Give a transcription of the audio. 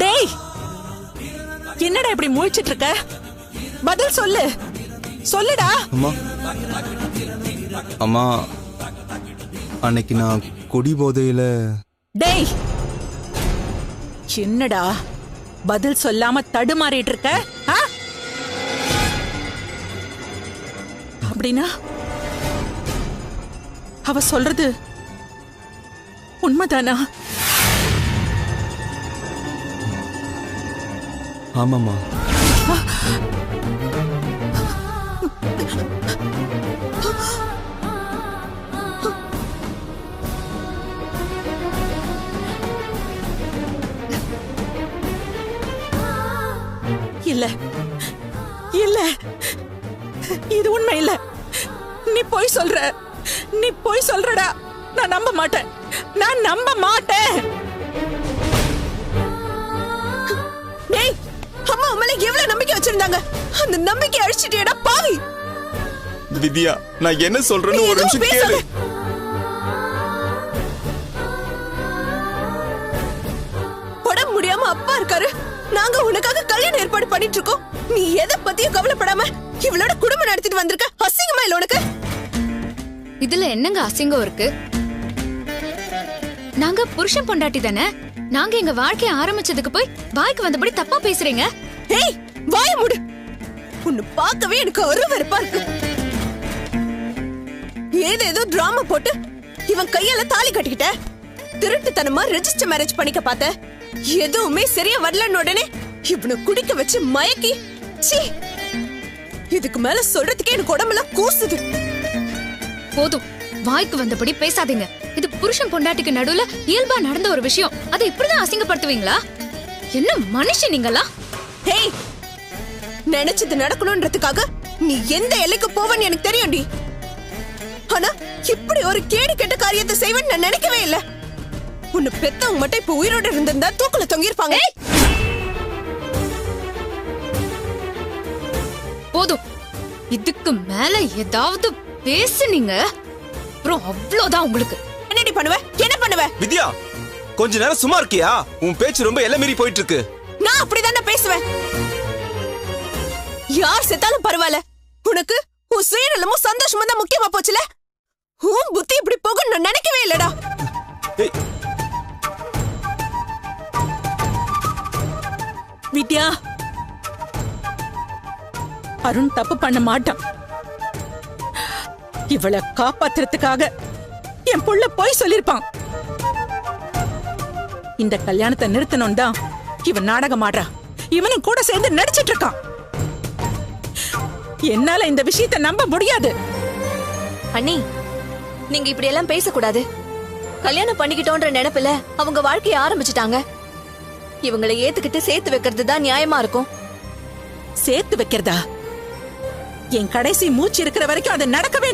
டேய், என்னடா இப்படி முழிச்சிட்டு இருக்க? பதில் சொல்லு, சொல்லுடா. அம்மா அம்மா, அன்னைக்கு நான் குடி போதையில. டேய், என்னடா பதில் சொல்லாம தடுமாறிட்டு இருக்க? அப்படின்னா அவ சொல்றது உண்மைதானா? ஆமாம்மா. இல்ல இல்ல, இது உண்மை இல்ல. நீ போய் சொல்ற, நீ போய் சொல்றடா. நான் நம்ப மாட்டேன், நான் நம்ப மாட்டேன். டேய், அம்மா உன் மேல எவ்வளவு நம்பிக்கை வச்சிருந்தாங்க, அந்த நம்பிக்கை அழிச்சிட்டியடா பாவி. வித்யா, நான் என்ன சொல்றேன்னு ஒரு நிமிஷம் கேளு. உடம்பு முடியாம அப்பா இருக்காரு, நாங்க உனக்காக கல்யாணம் ஏற்பாடு பண்ணிட்டு இருக்கோம். நீ எதை பத்தியும் கவலைப்படாம இவளோட குடும்பம் நடத்திட்டு வந்திருக்க. அசிங்கமா இல்ல உனக்கு? இதுல என்னங்க அசிங்கம் இருக்கு? நாங்க புருஷன் பொண்டாட்டி தானே. நாங்க எங்க வாழ்க்கைய ஆரம்பிச்சதுக்கு போய் வாய்க்கு வந்தபடி தப்பா பேசுறீங்க. ஏய், வாய மூடு. உன்னை பார்க்கவே எனக்கு அருவருப்பா இருக்கு. ஏதேதோ டிராமா போட்டு இவன் கையால தாலி கட்டிக்கிட்ட. திருட்டுத்தனமா ரெஜிஸ்டர் மேரேஜ் பண்ணிக்க பார்த்த. எதுவுமே சரியா வரலன்னு உடனே இவனை குடிக்க வச்சு மயக்கி. சீ, இதுக்கு மேல சொல்றதுக்கே எனக்கு உடம்பெல்லாம் கூசுது. போதும், வாய்க்கு வந்தபடி பேசாதீங்க. இது புருஷன் பொண்டாட்டிக்கு நடுவுல இயல்பா நடந்த ஒரு விஷயம். அதை இப்படிதான் அசிங்கப்படுத்துவீங்களா? என்ன மனுஷன் நீங்களா? ஹேய், நினைச்சது நடக்கணும்ன்றதுக்காக நீ எந்த எல்லைக்கு போவன்னு எனக்கு தெரியும்டி. ஆனா இப்படி ஒரு கேடு கெட்ட காரியத்தை செய்வேன்னு நான் நினைக்கவே இல்ல. உன்னை பெத்தவங்க மட்டும் இப்ப உயிரோட இருந்திருந்தா தூக்குல தொங்கிருப்பாங்க. போதும், இதுக்கு மேல ஏதாவது பேசுனீங்க அப்புறம் அவ்வளவுதான் உங்களுக்கு. என்னடி பண்ணுவ, என்ன பண்ணுவ? வித்யா, கொஞ்ச நேரம் சும்மா இருக்கியா? உன் பேச்சு ரொம்ப எல்லை மீறி போயிட்டு இருக்கு. நான் அப்படிதானே பேசுவேன். யார் செத்தாலும் பரவாயில்ல, உனக்கு உன் சுயநலமும் சந்தோஷமும் தான் முக்கியமா போச்சுல. உன் புத்தி இப்படி போகும் நான் நினைக்கவே இல்லடா. வித்யா, அருண் தப்பு பண்ண மாட்டான். இவளை காப்பாத்துறதுக்காக என் புள்ள போய் சொல்லிருப்பான். இந்த கல்யாணத்தை நிறுத்தணும் தான் இவன் நாடகம் ஆடுறா. இவனும் கூட சேர்ந்து நடிச்சிட்டு இருக்கான். என்னால இந்த விஷயத்தை நம்ப முடியாது. அண்ணி, நீங்க இப்படி எல்லாம் பேசக்கூடாது. கல்யாணம் பண்ணிக்கிட்டோன்ற நினைப்புல அவங்க வாழ்க்கைய ஆரம்பிச்சுட்டாங்க. இவங்களை ஏத்துக்கிட்டு சேர்த்து வைக்கிறது தான் நியாயமா இருக்கும். சேர்த்து வைக்கிறதா? என் கடைசி மூச்சு இருக்கிற வரைக்கும் அது நடக்கவே